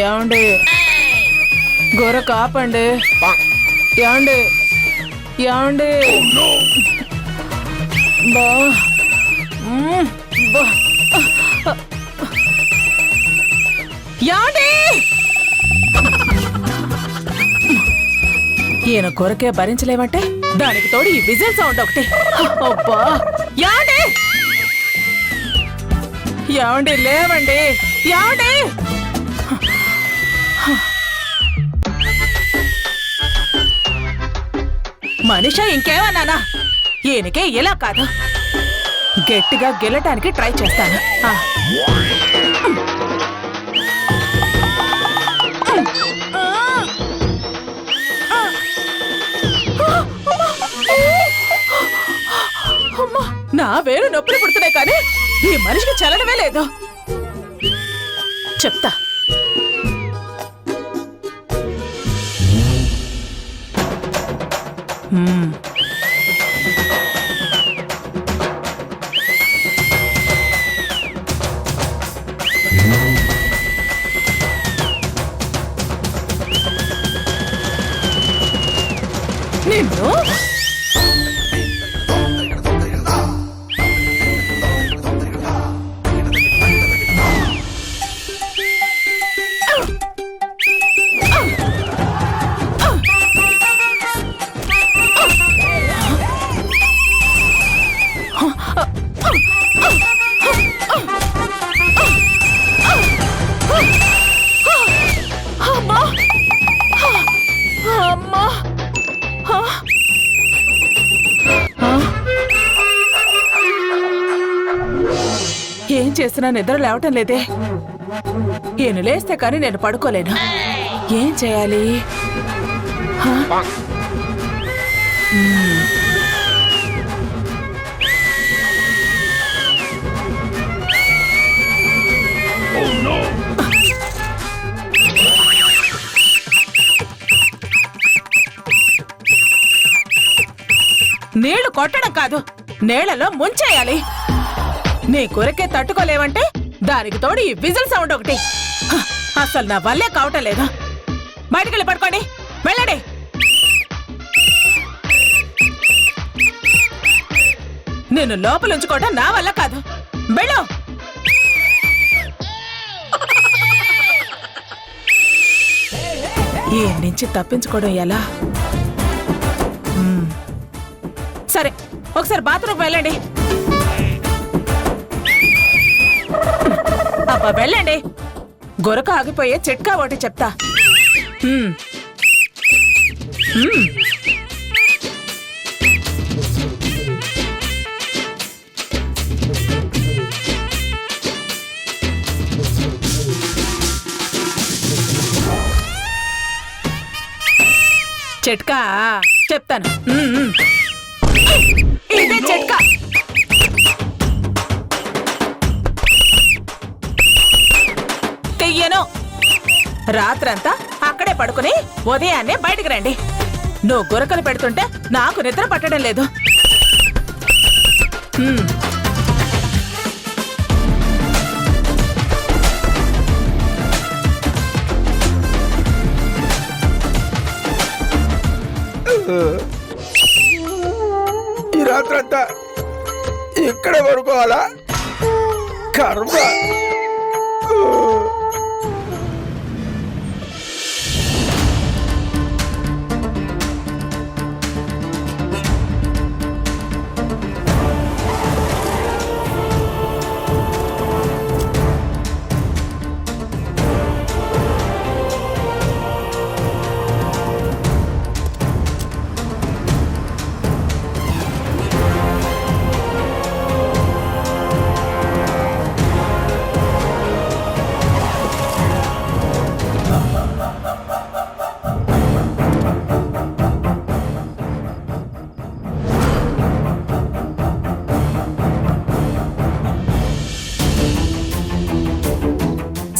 ఏమండి గొర్రె కాపండి. ఏమండి ఏమండి బా బా ఏమండి ఈయన కొరకే భరించలేమంటే దానికి తోడు ఈ విజిల్ సౌండ్ ఒకటి. అబ్బా ఏమండి ఏమండి లేవండి. ఏమండి మనిషా ఇంకేమన్నానా? ఈయనకే ఇలా కాదు, గట్టిగా గెలటానికి ట్రై చేస్తాను. నా వేరు నొప్పులు పుడుతున్నాయి కానీ ఈ మనిషికి చలనమే లేదు. చెప్తా. నిన్ను ఏం చేసినా నిద్ర లేవటం లేదే. ఈయన లేస్తే కానీ నేను పడుకోలేను. ఏం చేయాలి? నీళ్లు కొట్టడం కాదు, నీళ్లలో ముంచేయాలి. నీ కొరకే తట్టుకోలేవంటే దానికి తోడు ఈ విజిల్ సౌండ్ ఒకటి. అసలు నా వల్లే కావటం లేదు. బయటకెళ్ళి పడుకోండి, వెళ్ళండి. నేను లోపల ఉంచుకోవటం నా వల్ల కాదు. వెళ్ళు. ఈ నుంచి తప్పించుకోవడం ఎలా? సరే, ఒకసారి బాత్రూమ్కి వెళ్ళండి. అబ్బా వెళ్ళండి. గొరక ఆగిపోయే చిట్కా ఒకటి చెప్తా. చిట్కా చెప్తాను. ఇదే చిట్కా. చెయ్యను. రాత్రంతా అక్కడే పడుకుని ఉదయాన్నే బయటికి రండి. నువ్వు గురకలు పెడుతుంటే నాకు నిద్ర పట్టడం లేదు. ఈ రాత్రంతా ఇక్కడే పడుకోవాలా? కర్మ.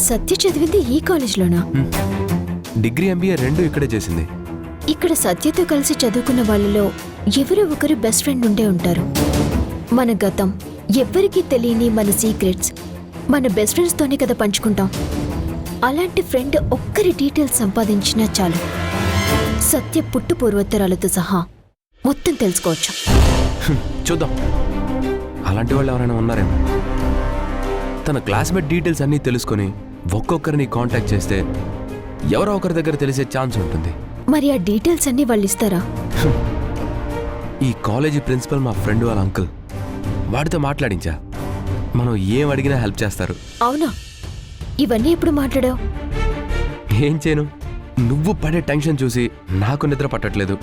సత్య చదివింది ఈ కాలేజ్లోనా? డిగ్రీ ఎంబీఏ రెండు ఇక్కడే చేసింది. ఇక్కడ సత్యతో కలిసి చదువుకున్న వాళ్ళలో ఎవరో ఒకరు బెస్ట్ ఫ్రెండ్ ఉండే ఉంటారు. మన గతం, ఎవ్వరికీ తెలియని మన సీక్రెట్స్ మన బెస్ట్ ఫ్రెండ్స్తోనే కదా పంచుకుంటాం. అలాంటి ఫ్రెండ్ ఒక్కరి డీటెయిల్స్ సంపాదించినా చాలు, సత్య పుట్టు పూర్వోత్తరాలతో సహా మొత్తం తెలుసుకోవచ్చు. చూద్దాం, అలాంటి వాళ్ళు ఎవరైనా ఉన్నారేమో. తన క్లాస్మేట్ డీటెయిల్స్ అన్నీ తెలుసుకొని ఒక్కొక్కరిని కాంటాక్ట్ చేస్తే ఎవరో ఒకరి దగ్గర తెలిసే ఛాన్స్ ఉంటుంది. మరి ఆ డీటెయిల్స్ అన్నీ వాళ్ళు ఇస్తారా? ఈ కాలేజీ ప్రిన్సిపల్ మా ఫ్రెండ్ వాళ్ళ అంకుల్, వాడితో మాట్లాడించా. మనం ఏం అడిగినా హెల్ప్ చేస్తారు. అవునా? ఇవన్నీ ఎప్పుడు మాట్లాడావు? ఏం చేయను, నువ్వు పడే టెన్షన్ చూసి నాకు నిద్ర పట్టట్లేదు.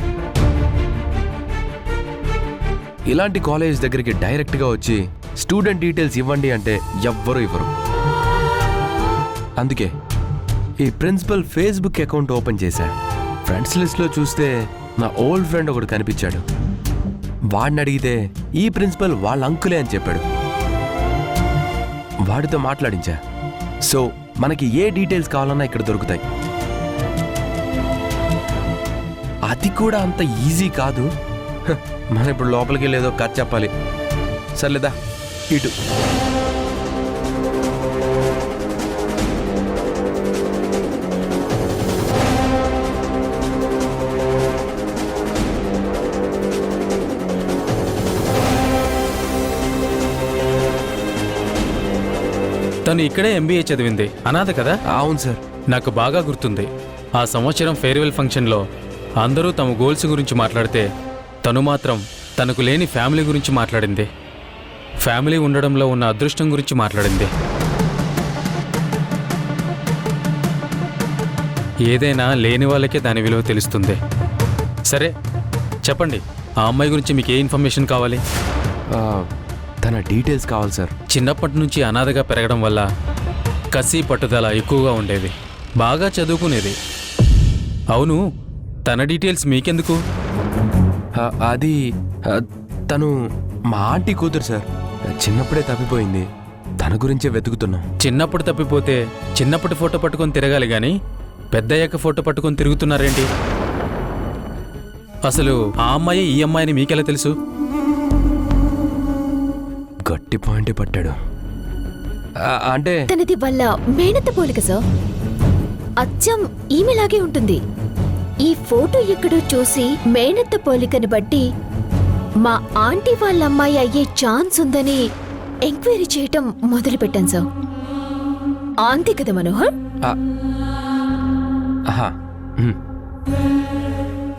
ఇలాంటి కాలేజ్ దగ్గరికి డైరెక్ట్గా వచ్చి స్టూడెంట్ డీటెయిల్స్ ఇవ్వండి అంటే ఎవ్వరూ ఇవ్వరు. అందుకే ఈ ప్రిన్సిపల్ ఫేస్బుక్ అకౌంట్ ఓపెన్ చేశా. ఫ్రెండ్స్ లిస్ట్లో చూస్తే నా ఓల్డ్ ఫ్రెండ్ ఒకడు కనిపించాడు. వాడిని అడిగితే ఈ ప్రిన్సిపల్ వాళ్ళ అంకులే అని చెప్పాడు. వాడితో మాట్లాడించా. సో మనకి ఏ డీటెయిల్స్ కావాలన్నా ఇక్కడ దొరుకుతాయి. అది కూడా అంత ఈజీ కాదు. మనం ఇప్పుడు లోపలికి లేదో కథ చెప్పాలి. సర్లేదా, ఇటు. తను ఇక్కడే ఎంబీఏ చదివింది, అనాథ కదా? అవును సార్. నాకు బాగా గుర్తుంది. ఆ సంవత్సరం ఫేర్వెల్ ఫంక్షన్లో అందరూ తమ గోల్స్ గురించి మాట్లాడితే తను మాత్రం తనకు లేని ఫ్యామిలీ గురించి మాట్లాడింది. ఫ్యామిలీ ఉండడంలో ఉన్న అదృష్టం గురించి మాట్లాడింది. ఏదైనా లేని వాళ్ళకే దాని విలువ తెలుస్తుంది. సరే చెప్పండి, ఆ అమ్మాయి గురించి మీకు ఏ ఇన్ఫర్మేషన్ కావాలి? తన డీటెయిల్స్ కావాలి సార్. చిన్నప్పటి నుంచి అనాథగా పెరగడం వల్ల కసి పట్టుదల ఎక్కువగా ఉండేది. బాగా చదువుకునేది. అవును, తన డీటెయిల్స్ మీకెందుకు? అది తను మా ఆంటీ కూతురు సార్. చిన్నప్పుడే తప్పిపోయింది. తన గురించే వెతుకుతున్నాం. చిన్నప్పుడు తప్పిపోతే చిన్నప్పటి ఫోటో పట్టుకొని తిరగాలి గాని పెద్దయ్యాక ఫోటో పట్టుకొని తిరుగుతున్నారేంటి? అసలు ఆ అమ్మాయి ఈ అమ్మాయిని మీకెలా తెలుసు? గట్టి పాయింటే పట్టాడు. అంటే తనది వల్ల మేనత్త పోలిక సార్. అచ్చం ఈమెలాగే ఉంటుంది. ఈ ఫోటో ఎక్కడో చూసి మేనత్త పోలికని బట్టి మా ఆంటీ వాళ్ళ అమ్మాయి అయ్యే ఛాన్స్ ఉందని ఎంక్వైరీ చేయటం మొదలుపెట్టాను సార్. అంతే కదా మనోహర్?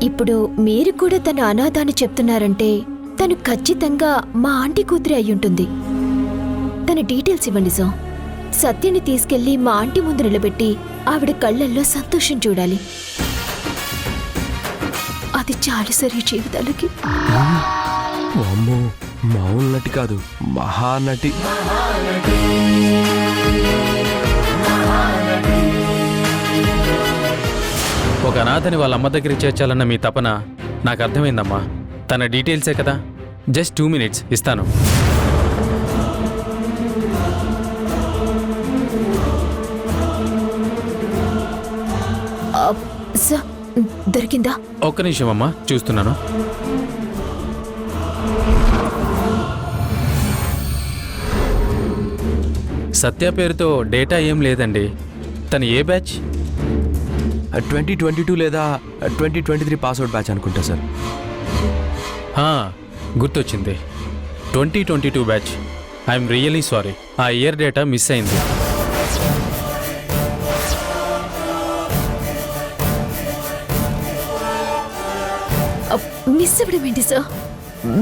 ఇప్పుడు మీరు కూడా తన అనాథాన్ని చెప్తున్నారంటే తను ఖచ్చితంగా మా ఆంటీ కూతురే అయ్యుంటుంది. తన డీటెయిల్స్ ఇవ్వండి సార్. సత్యని తీసుకెళ్లి మా ఆంటీ ముందు నిలబెట్టి ఆవిడ కళ్ళల్లో సంతోషం చూడాలి. అది చాలు సార్ ఈ జీవితాలకి. అమ్మో, మామూలు నటి కాదు, మహానటి. ఒక అనాథని వాళ్ళ అమ్మ దగ్గరికి చేర్చాలన్న మీ తపన నాకు అర్థమైందమ్మా. తన డీటెయిల్సే కదా, జస్ట్ 2 minutes ఇస్తాను. సార్ దొరికిందా? ఒక్క నిమిషం అమ్మా, చూస్తున్నాను. సత్య పేరుతో డేటా ఏం లేదండి. తను ఏ బ్యాచ్? 2022 లేదా 2023 పాస్అవుట్ బ్యాచ్ అనుకుంటా సార్. గుర్తొచ్చింది, 2022 బ్యాచ్. ఐఎమ్ రియలీ సారీ, ఆ ఇయర్ డేటా మిస్ అయింది. మిస్ అవ్వడం ఏంటి సార్?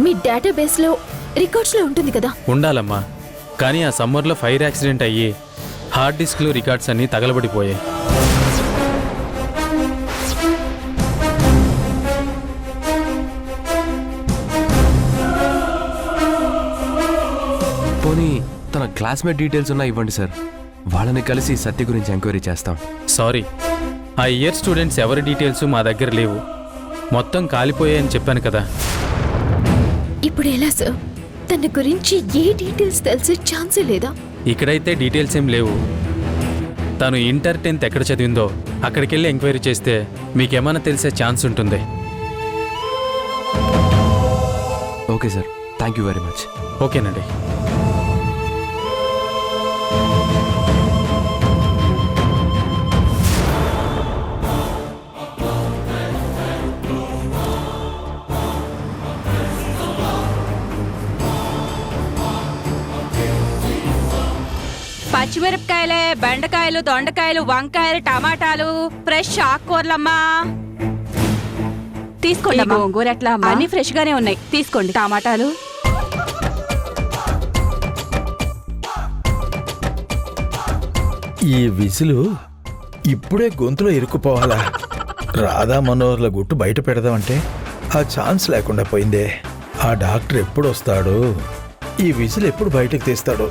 మీ డేటాబేస్లో రికార్డ్స్లో ఉంటుంది కదా. ఉండాలమ్మా, కానీ ఆ సమ్మర్లో ఫైర్ యాక్సిడెంట్ అయ్యి హార్డ్ డిస్క్లో రికార్డ్స్ అన్నీ తగలబడిపోయాయి. పోనీ తన క్లాస్మేట్ డీటెయిల్స్ ఉన్నా ఇవ్వండి సార్. వాళ్ళని కలిసి సత్య గురించి ఎంక్వైరీ చేస్తాం. సారీ, ఆ ఇయర్ స్టూడెంట్స్ ఎవరి డీటెయిల్స్ మా దగ్గర లేవు. మొత్తం కాలిపోయాయని చెప్పాను కదా. ఇప్పుడు ఎలా సార్? తన గురించి ఏ డీటెయిల్స్ తెలిసే ఛాన్సే లేదా? ఇక్కడైతే డీటెయిల్స్ ఏం లేవు. తను ఇంటర్ 10th ఎక్కడ చదివిందో అక్కడికి వెళ్ళి ఎంక్వైరీ చేస్తే మీకేమైనా తెలిసే ఛాన్స్ ఉంటుంది. Okay sir, thank you very much. ఓకేనండి. పచ్చిమిరపకాయలే, బెండకాయలు, దొండకాయలు, వంకాయలు, టమాటాలు, ఫ్రెష్ ఆకుకూరలమ్మా. తీసుకోండి. గోంగూర ఎట్లా అమ్మా? అన్ని ఫ్రెష్ గానే ఉన్నాయి, తీసుకోండి. టమాటాలు ఈ విసులు ఇప్పుడే గొంతులో ఇరుక్కుపోవాలా? రాధా మనోహర్ల గుట్టు బయట పెడదామంటే ఆ ఛాన్స్ లేకుండా పోయిందే. ఆ డాక్టర్ ఎప్పుడు వస్తాడు? ఈ విసులు ఎప్పుడు బయటకు తీస్తాడు?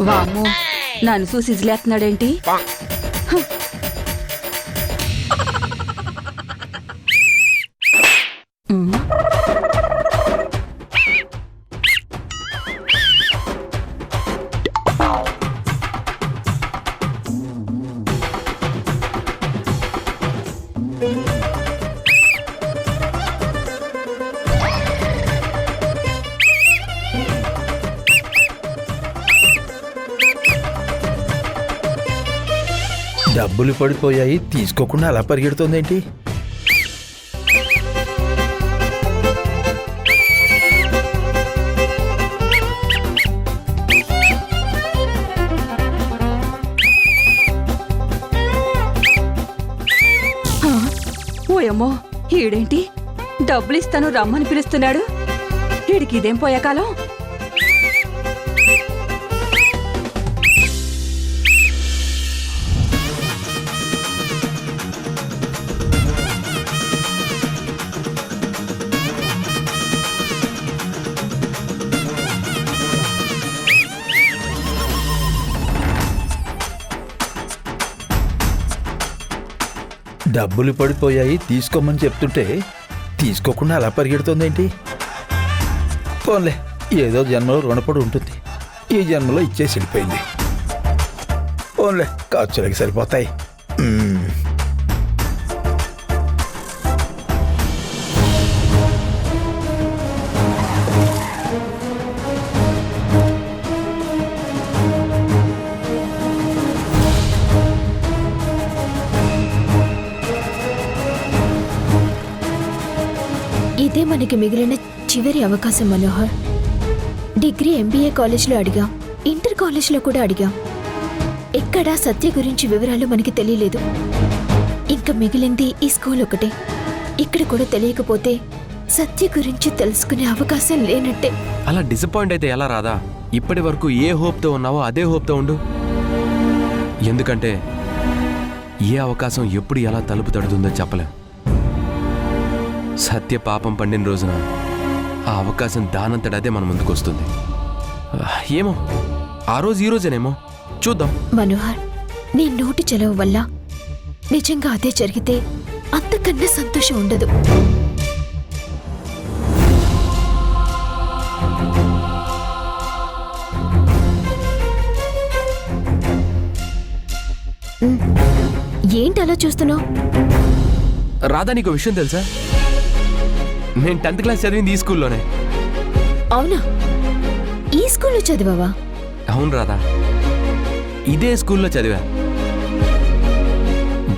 వామ్మో, నన్ను చూసి ఇజిలేస్తున్నాడేంటి? డబ్బులు పడిపోయాయి, తీసుకోకుండా అలా పరిగెడుతోందేంటి? ఓయమ్మో, ఈడేంటి డబ్బులు ఇస్తాను రమ్మని పిలుస్తున్నాడు? వీడికి ఇదేం పోయే కాలం? డబ్బులు పడిపోయాయి, తీసుకోమని చెప్తుంటే తీసుకోకుండా అలా పరిగెడుతోందేంటి? పోన్లే, ఏదో జన్మలో రుణపడి ఉంటుంది. ఈ జన్మలో ఇచ్చేసి వెళ్ళిపోయింది. పోన్లే, ఖర్చులకి సరిపోతాయి. ఇదే మనకి మిగిలిన చివరి అవకాశం మనోహర్. డిగ్రీ MBA కాలేజ్లో అడిగాం, ఇంటర్ కాలేజ్లో కూడా అడిగాం. ఎక్కడా సత్య గురించి వివరాలు మనకి తెలియలేదు. ఇంకా మిగిలింది ఈ స్కూల్ ఒకటే. ఇక్కడ కూడా తెలియకపోతే సత్య గురించి తెలుసుకునే అవకాశం లేనట్టే. అలా డిసప్పాయింట్ అయితే ఎలా రాదా? ఇప్పటి వరకు ఏ హోప్తో ఉన్నావో అదే హోప్తో ఉండు. ఎందుకంటే ఏ అవకాశం ఎప్పుడు ఎలా తలుపు తడుతుందో చెప్పలేం. సత్య పాపం పండిన రోజున ఆ అవకాశం దానంతట అదే మన ముందుకు వస్తుంది. ఏమో, ఆ రోజు ఈ రోజేనేమో, చూద్దాం. మనోహర్, నీ నోటి చెలవు వల్ల నిజంగా అదే జరిగితే అంతకన్నా సంతోషం ఉండదు. ఏంటి అలా చూస్తున్నావు? రాధా, నీకు విషయం తెలుసా? నేను 10th క్లాస్ చదివింది ఈ స్కూల్లోనే. అవునా? ఈ స్కూల్లో చదివావా? అవును రాధా, ఇదే స్కూల్లో చదివా.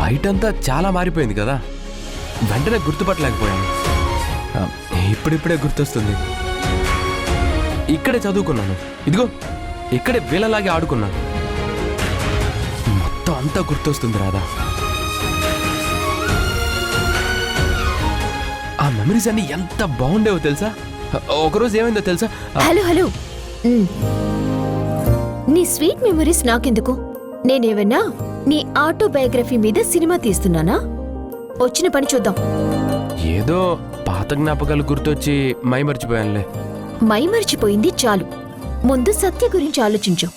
బయటంతా చాలా మారిపోయింది కదా, వెంటనే గుర్తుపట్టలేకపోయాను. ఇప్పుడిప్పుడే గుర్తొస్తుంది. ఇక్కడే చదువుకున్నాను, ఇదిగో ఇక్కడే వీళ్ళలాగే ఆడుకున్నాను. మొత్తం అంతా గుర్తొస్తుంది రాధా. ఆ మెమరీస్ అన్ని ఎంత బాగుండేవో తెలుసా? ఒకరోజు ఏమైందో తెలుసా? హలో హలో, నీ స్వీట్ మెమరీస్ నాకెందుకు? నేనేమన్నా నీ ఆటోబయోగ్రఫీ మీద సినిమా తీస్తున్నానా? వచ్చిన పని చూద్దాం. ఏదో పాత జ్ఞాపకాలు గుర్తొచ్చి మై మర్చిపోయానులే. మై మర్చిపోయింది చాలు, ముందు సత్య గురించి ఆలోచించు.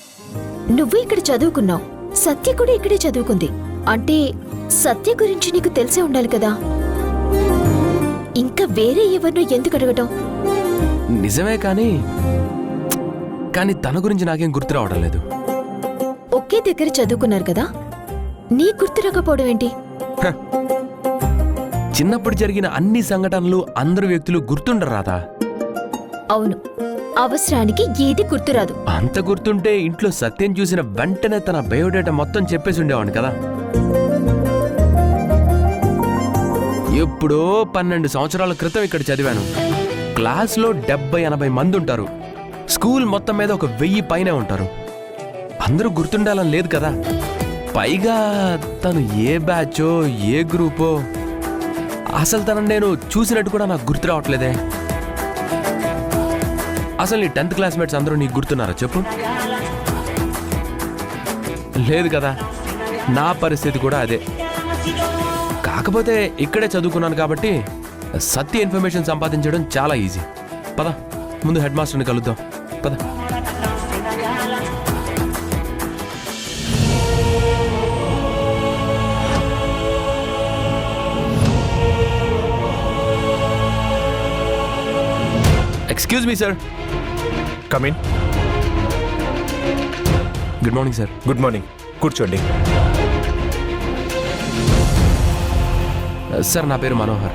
నువ్వు ఇక్కడ చదువుకున్నావు, సత్య కూడా ఇక్కడే చదువుకుంది. అంటే సత్య గురించి నీకు తెలిసే ఉండాలి కదా. ఇంకా వేరే ఎవరినో ఎందుకు అడగటం? నిజమే, కానీ తన గురించి నాకేం గుర్తు రావడం లేదు. ఒకే దగ్గర చదువుకున్నారు కదా, నీ గుర్తు రాకపోవడం ఏంటి? చిన్నప్పుడు జరిగిన అన్ని సంఘటనలు అందరు వ్యక్తులు గుర్తుండరు రాధా. అవును, అవసరానికి ఏది గుర్తురాదు. అంత గుర్తుంటే ఇంట్లో సత్యం చూసిన వెంటనే తన బయోడేటా మొత్తం చెప్పేసి ఉండేవాడిని కదా. ఎప్పుడో 12 సంవత్సరాల క్రితం ఇక్కడ చదివాను. క్లాస్లో 70-80 మంది ఉంటారు. స్కూల్ మొత్తం మీద 1000 పైనే ఉంటారు. అందరూ గుర్తుండాలని లేదు కదా. పైగా తను ఏ బ్యాచో ఏ గ్రూపో అసలు తనను నేను చూసినట్టు కూడా నాకు గుర్తు రావట్లేదే. అసలు నీ 10th క్లాస్మేట్స్ అందరూ నీకు గుర్తున్నారా చెప్పు? లేదు కదా. నా పరిస్థితి కూడా అదే. కాకపోతే ఇక్కడే చదువుకున్నాను కాబట్టి సత్య ఇన్ఫర్మేషన్ సంపాదించడం చాలా ఈజీ. పద, ముందు హెడ్ మాస్టర్ని కలుద్దాం. పద. Excuse me sir. Come in. Good morning sir. Good morning. కూర్చోండి. సార్, నా పేరు మనోహర్.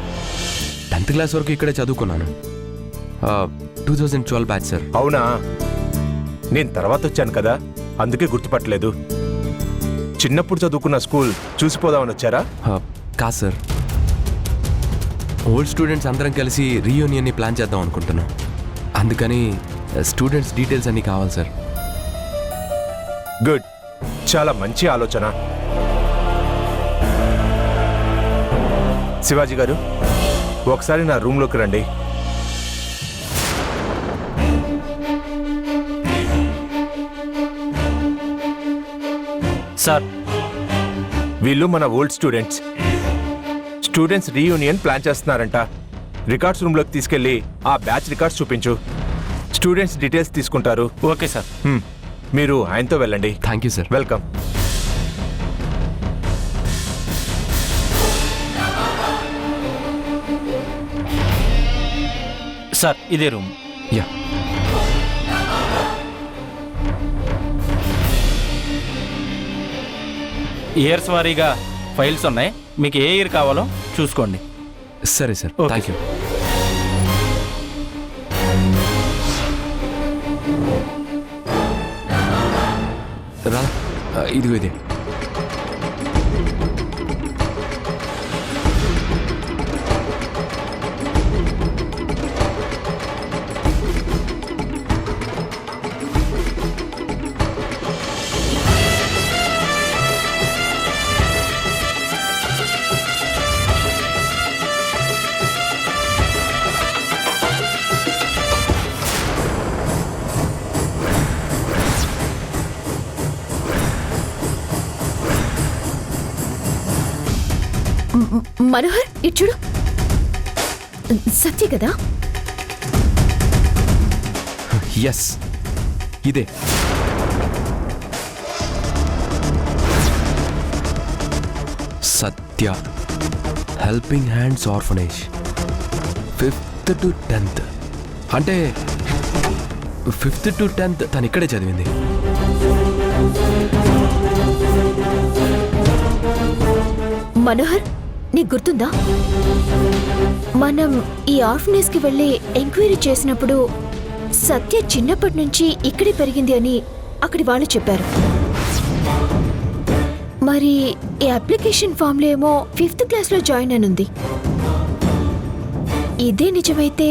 10th క్లాస్ వరకు ఇక్కడే చదువుకున్నాను. 2012 బ్యాచ్ సార్. అవునా, నేను తర్వాత వచ్చాను కదా, అందుకే గుర్తుపట్టలేదు. చిన్నప్పుడు చదువుకున్న స్కూల్ చూసిపోదామని వచ్చారా? కాదు సార్, ఓల్డ్ స్టూడెంట్స్ అందరం కలిసి రీయూనియన్ని ప్లాన్ చేద్దాం అనుకుంటున్నాం. అందుకని స్టూడెంట్స్ డీటెయిల్స్ అన్నీ కావాలి సార్. గుడ్, చాలా మంచి ఆలోచన. శివాజీ గారు, ఒకసారి నా రూమ్లోకి రండి. సార్, వీళ్ళు మన ఓల్డ్ స్టూడెంట్స్ రీయూనియన్ ప్లాన్ చేస్తున్నారంట. రికార్డ్స్ రూమ్లోకి తీసుకెళ్ళి ఆ బ్యాచ్ రికార్డ్స్ చూపించు. స్టూడెంట్స్ డీటెయిల్స్ తీసుకుంటారు. Okay sir. మీరు ఆయనతో వెళ్ళండి. Thank you sir. Welcome. Sir, ఇదే రూమ్. యా. ఇయర్స్ వారీగా ఫైల్స్ ఉన్నాయి. మీకు ఏ ఇయర్ కావాలో చూసుకోండి. సరే సార్, ఓకే. Thank you. రా, ఇదిగో ఇదే. మనోహర్, ఇటు చూడు. సత్య కదా? ఎస్, ఇదే. Satya helping hands orphanage 5th to 10th. అంటే 5th to 10th తను ఇక్కడే చదివింది. మనోహర్, నీకు గుర్తుందా మనం ఈ ఆర్ఫనేజ్ కి వెళ్ళి ఎంక్వైరీ చేసినప్పుడు సత్య చిన్నప్పటి నుంచి ఇక్కడే పెరిగింది అని అక్కడి వాళ్ళు చెప్పారు. మరి ఈ అప్లికేషన్ ఫామ్ లో ఏమో 5th క్లాస్ లో జాయిన్ అనుంది. ఇదే నిజమైతే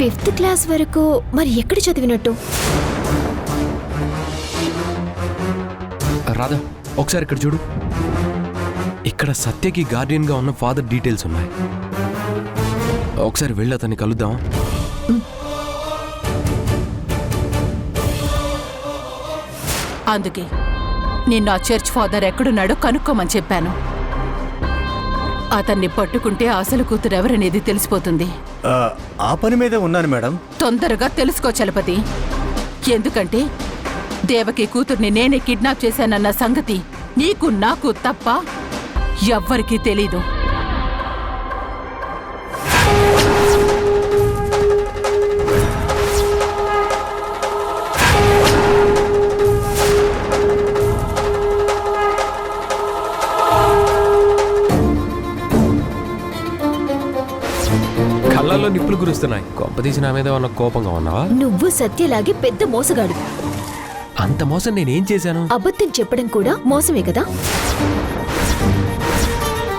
5th క్లాస్ వరకు మరి ఎక్కడ చదివినట్టు? రాధా, ఒకసారి ఇక్కడ చూడు. ఇక్కడ సత్యకి గార్డియన్ గా ఉన్న ఫాదర్ డీటెయిల్స్ ఉన్నాయి. ఒకసారి వెళ్ళి అతన్ని కలుద్దాం. అందుకే నిన్ను ఆ చర్చ్ ఫాదర్ ఎక్కడున్నాడో కనుక్కోమని చెప్పాను. అతన్ని పట్టుకుంటే అసలు కూతురు ఎవరనేది తెలిసిపోతుంది. ఆ పని మీదే ఉన్నాను మేడం. తొందరగా తెలుసుకో చలపతి. ఎందుకంటే దేవకి కూతుర్ని నేనే కిడ్నాప్ చేశానన్న సంగతి నీకు నాకు తప్ప ఎవ్వరికీ తెలీదు. కళ్ళల్లో నిప్పులు కురుస్తున్నాయి. కొంపదీసి నా మీద ఉన్న కోపంగా ఉన్నావా? నువ్వు సత్యలాగే పెద్ద మోసగాడు. అంత మోసం నేనేం చేశాను? అబద్ధం చెప్పడం కూడా మోసమే కదా.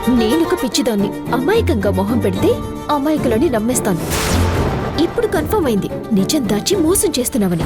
నేనొక పిచ్చిదాన్ని. అమాయకంగా మొహం పెడితే అమాయకులని నమ్మేస్తాను. ఇప్పుడు కన్ఫర్మ్ అయింది నిజం దాచి మోసం చేస్తున్నావని.